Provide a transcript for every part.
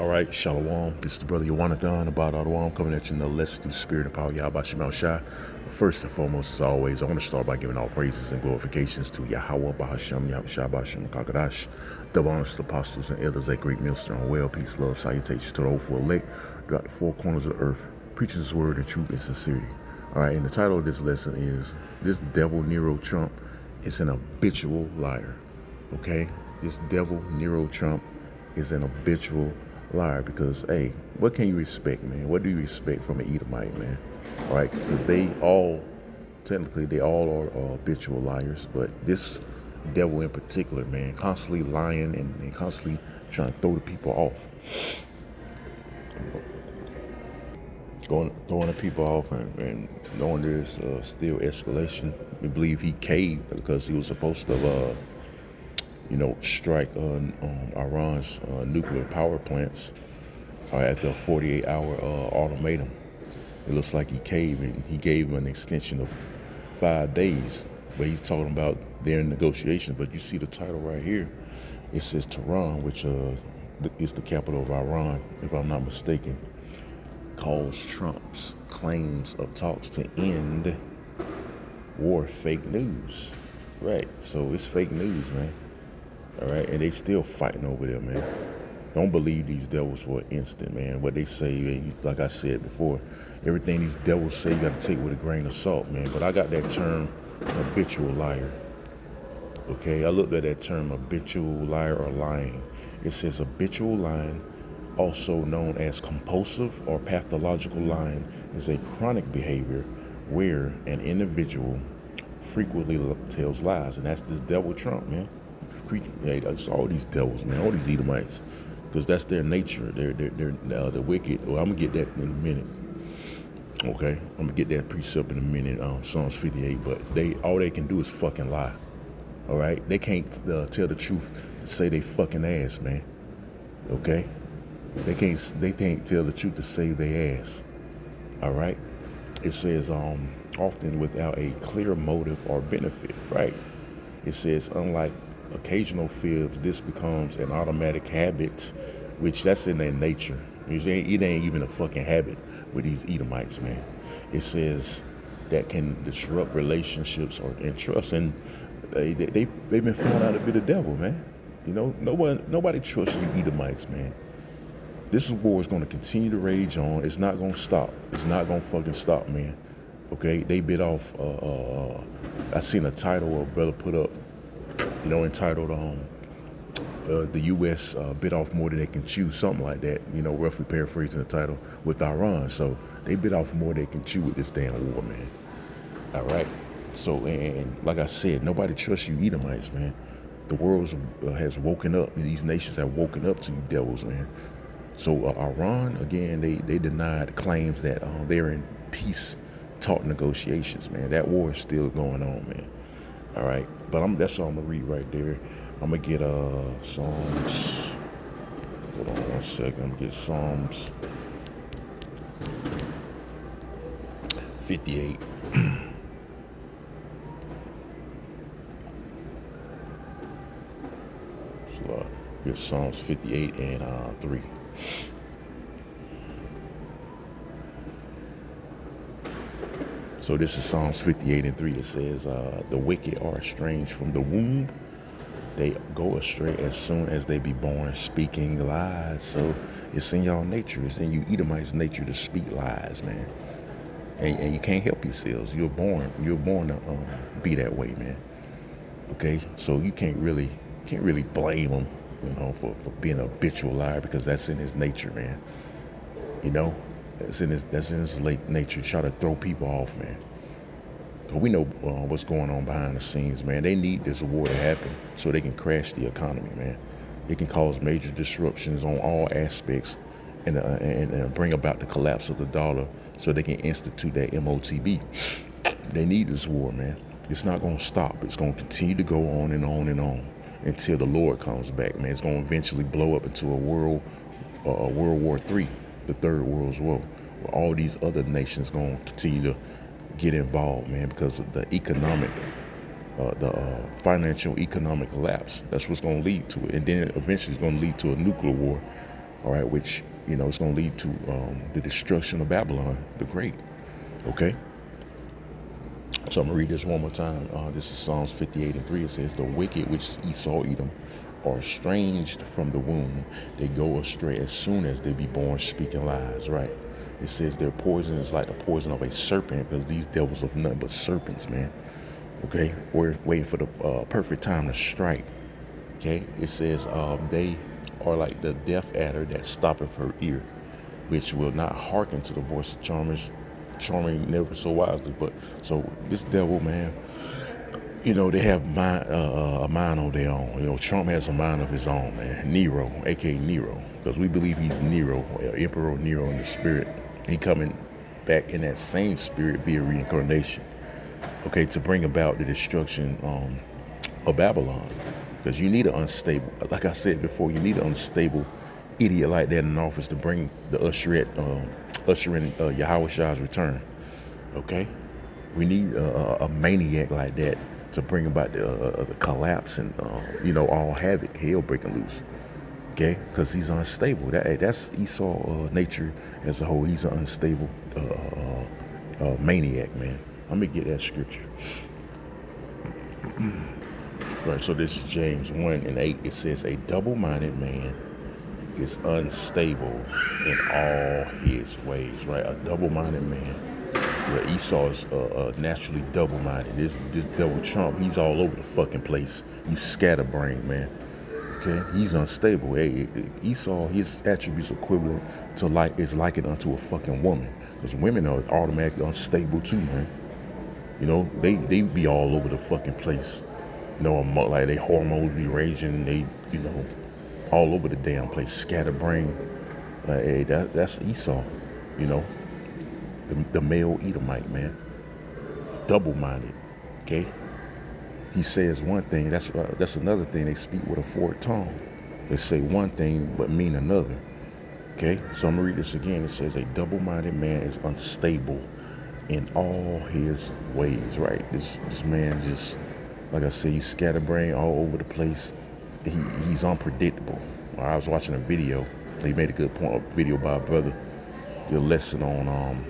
All right, Shalom. This is the brother Yawanathan about Adawam coming at you in the lesson through the spirit and power Yahweh Shemel Shai. First and foremost, as always, I want to start by giving all praises and glorifications to Yahweh Bahasham, Yahweh Shai Bahasham Kakadash, double honors to the apostles and elders at Great Millstone. Well, peace, love, salutations to the hopeful elect throughout the four corners of the earth, preaching his word in truth and sincerity. All right, and the title of this lesson is This Devil Nero Trump is an Habitual Liar. Okay? This devil Nero Trump is an habitual liar because, hey, what can you expect, man? What do you expect from an Edomite, man? All right, because technically, they all are habitual liars, but this devil in particular, man, constantly lying and constantly trying to throw the people off. Throwing the people off and knowing there's still escalation. We believe he caved because he was supposed to strike Iran's nuclear power plants after a 48-hour ultimatum. It looks like he caved, and he gave him an extension of 5 days. But he's talking about their negotiations. But you see the title right here. It says Tehran, which is the capital of Iran, if I'm not mistaken, calls Trump's claims of talks to end war fake news. Right, so it's fake news, man. All right, and they still fighting over there, man. Don't believe these devils for an instant, man. What they say, like I said before, everything these devils say you got to take with a grain of salt, man. But I got that term, habitual liar. Okay, I looked at that term, habitual liar or lying. It says habitual lying, also known as compulsive or pathological lying, is a chronic behavior where an individual frequently tells lies, and that's this devil Trump, man. Hey, that's all these devils, man, all these Edomites, because that's their nature. They're wicked. Well, I'm gonna get that in a minute. Okay, I'm gonna get that precept in a minute. Psalms 58, but all they can do is fucking lie. All right, they can't tell the truth to say they fucking ass, man. Okay, they can't tell the truth to save their ass. All right, it says often without a clear motive or benefit. Right, it says unlike occasional fibs, this becomes an automatic habit, which that's in their nature. It ain't even a fucking habit with these Edomites, man. It says that can disrupt relationships and trust, and they've been found out to be the devil, man. You know, nobody trusts you Edomites, man. This war is going to continue to rage on. It's not going to stop. It's not going to fucking stop, man. Okay, they bit off. I seen a title a brother put up, entitled the U.S. Bit off more than they can chew, something like that, roughly paraphrasing the title, with Iran. So they bit off more than they can chew with this damn war, man. All right. So, and like I said, nobody trusts you Edomites, man. The world has woken up. These nations have woken up to you devils, man. So Iran, again, they denied claims that they're in peace talk negotiations, man. That war is still going on, man. All right, but that's all I'm gonna read right there. I'm gonna get Psalms. Hold on 1 second. I'm gonna get Psalms 58. So get Psalms 58 and 3. So this is Psalms 58 and 3. It says, the wicked are estranged from the womb. They go astray as soon as they be born, speaking lies. So it's in y'all nature. It's in you Edomites' nature to speak lies, man. And you can't help yourselves. You're born to be that way, man. Okay? So you can't really blame him, for being a habitual liar, because that's in his nature, man. That's in his late nature. Try to throw people off, man. Cause we know what's going on behind the scenes, man. They need this war to happen so they can crash the economy, man. It can cause major disruptions on all aspects and bring about the collapse of the dollar so they can institute that MOTB. They need this war, man. It's not going to stop. It's going to continue to go on and on and on until the Lord comes back, man. It's going to eventually blow up into a World War III, the Third World War, where all these other nations going to continue to get involved, man, because of the financial economic collapse. That's what's going to lead to it. And then eventually it's going to lead to a nuclear war all right, which, it's going to lead to the destruction of Babylon the Great, okay? So I'm going to read this one more time. This is Psalms 58:3. It says, the wicked, which is Esau, Edom, are estranged from the womb. They go astray as soon as they be born, speaking lies, right? It says their poison is like the poison of a serpent, because these devils are nothing but serpents, man. Okay? We're waiting for the perfect time to strike. Okay? It says they are like the deaf adder that stoppeth her ear, which will not hearken to the voice of charming never so wisely. But so this devil, man, they have a mind on their own. Trump has a mind of his own, man. Nero, aka Nero, because we believe he's Nero, Emperor Nero in the spirit. He coming back in that same spirit via reincarnation, okay, to bring about the destruction of Babylon. Because you need an unstable, like I said before, you need an unstable idiot like that in office to bring the usher in Yahweh Shah's return. Okay, we need a maniac like that to bring about the collapse and all havoc, hell breaking loose. Okay, because he's unstable. That's Esau nature as a whole. He's an unstable maniac, man. Let me get that scripture. Right, so this is James 1:8. It says, a double-minded man is unstable in all his ways, right? A double-minded man. Well, Esau is naturally double-minded. This devil Trump, he's all over the fucking place. He's scatterbrained, man. Okay, he's unstable. Hey, Esau, his attributes equivalent to is likened unto a fucking woman. Because women are automatically unstable too, man. They be all over the fucking place. Like they hormones be raging. They, all over the damn place. Scatterbrained. Like, hey, that's Esau. The male Edomite, man. Double-minded. Okay. He says one thing. That's another thing. They speak with a forked tongue. They say one thing but mean another. Okay. So I'm gonna read this again. It says a double-minded man is unstable in all his ways. Right. This man just, like I said, he's scatterbrained all over the place. He's unpredictable. I was watching a video. He made a good point. A video by a brother. Did a lesson on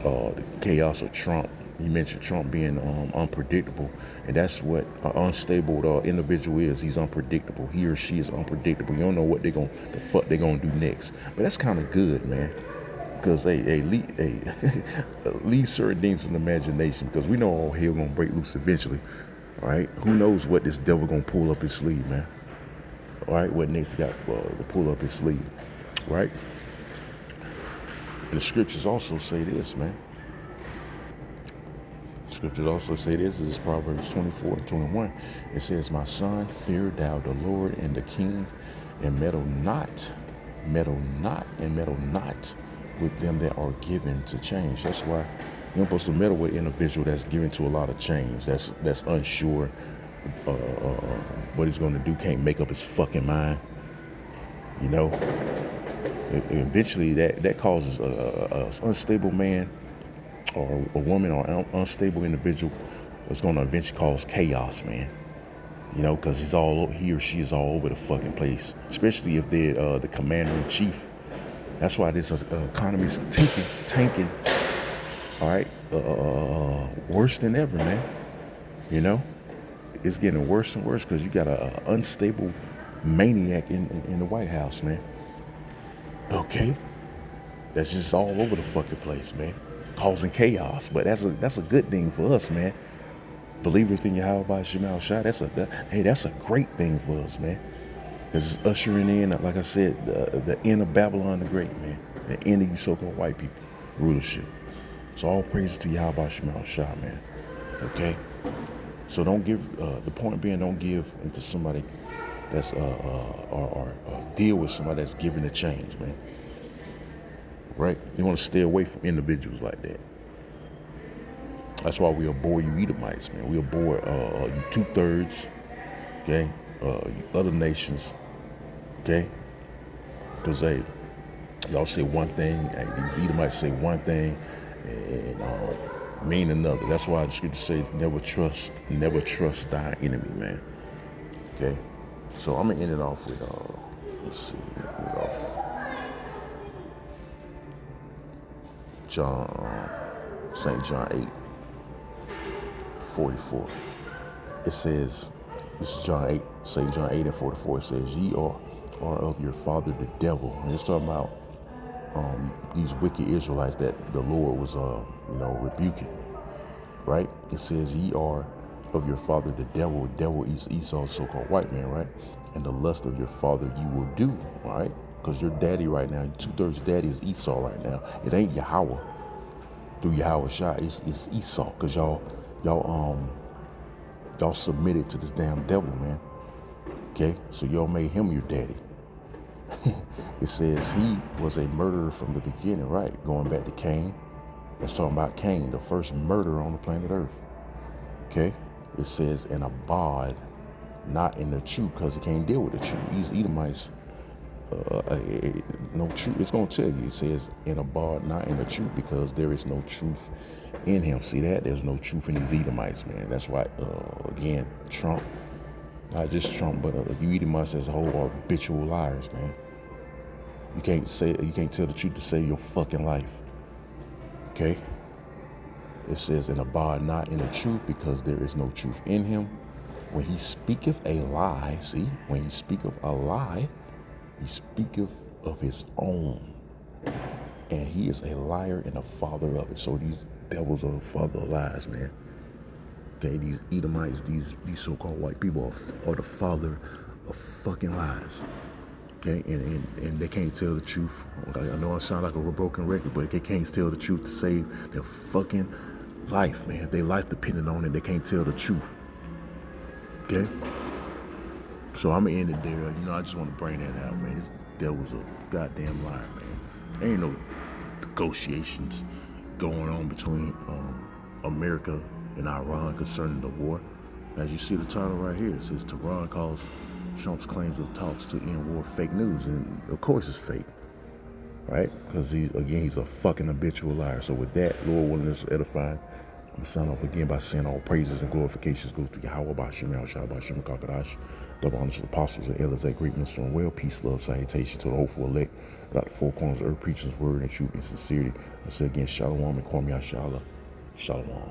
the chaos of Trump. He mentioned Trump being unpredictable, and that's what an unstable individual is. He's unpredictable. He or she is unpredictable. You don't know what the fuck they're gonna do next. But that's kind of good, man, because leave certain things in the imagination. Because we know all hell gonna break loose eventually. All right, who knows what this devil gonna pull up his sleeve, man? All right, what next got to pull up his sleeve, right? And the scriptures also say this, man. Scriptures also say this is Proverbs 24:21. It says, my son, fear thou the Lord and the king, and meddle not with them that are given to change. That's why you're supposed to meddle with an individual that's given to a lot of change, that's unsure what he's going to do, can't make up his fucking mind. Eventually that causes a unstable man or a woman or an unstable individual. It's going to eventually cause chaos, man. Because he or she is all over the fucking place, especially if they're the commander-in-chief. That's why this economy is tanking. All right, worse than ever, man. It's getting worse and worse because you got an unstable maniac in the White House, man. Okay, that's just all over the fucking place, man, causing chaos. But that's a good thing for us, man. Believers in Yahweh Shemal Shah. That's a great thing for us, man. Because it's ushering in, like I said, the end of Babylon the Great, man. The end of you so-called white people rulership. So all praises to Yahweh Shemal Shah, man. Okay. So don't give. The point being, don't give into somebody that's or deal with somebody that's giving a change, man. Right? You want to stay away from individuals like that. That's why we abhor you Edomites, man. We abhor you 2/3, okay? You other nations, okay? Because y'all say one thing, these Edomites say one thing, and mean another. That's why the scripture says, never trust thy enemy, man. Okay? So I'm gonna end it off with let's see. life. St. John 8:44. It says, this is John 8, St. John 8:44. It says, ye are of your father the devil. And it's talking about these wicked Israelites that the Lord was, rebuking, right? It says, ye are of your father the devil. The devil is Esau, so-called white man, right? And the lust of your father you will do, right? Because your daddy right now, 2/3 daddy is Esau right now. It ain't Yahweh through Yahweh Shah. It's Esau, because y'all submitted to this damn devil, man. Okay, so y'all made him your daddy. It says he was a murderer from the beginning, right? Going back to Cain. Let's talk about Cain, the first murderer on the planet Earth. Okay, it says, and abide not in the truth, because he can't deal with the truth. These Edomites, no truth. It's gonna tell you. It says, and abide not in the truth, because there is no truth in him. See that? There's no truth in these Edomites, man. That's why, again, Trump, not just Trump, but you Edomites as a whole are habitual liars, man. You can't tell the truth to save your fucking life. Okay? It says, and abide not in the truth, because there is no truth in him. When he speaketh a lie, see, when he speaketh a lie, he speaketh of his own. And he is a liar and a father of it. So these devils are the father of lies, man. Okay, these Edomites, these so-called white people are the father of fucking lies. Okay, and they can't tell the truth. I know I sound like a broken record, but they can't tell the truth to save their fucking life, man. Their life depending on it. They can't tell the truth. Okay? So I'm gonna end it there. I just want to bring that out, man. This devil's a goddamn liar, man. There ain't no negotiations going on between America and Iran concerning the war. As you see the title right here, it says Tehran calls Trump's claims of talks to end war fake news. And of course it's fake, right? Because he's a fucking habitual liar. So with that, Lord willing, this is edifying. I'm going to sign off again by saying all praises and glorifications goes to Yahweh, Bashim, Yahushua, Bashim, Kakadash. Double honors to the apostles and elders, that great minister and well. Peace, love, salutation to the hopeful elect. About the four corners of earth, preaching his word in truth and sincerity. I say again, Shalom and Kwam Yashala. Shalom.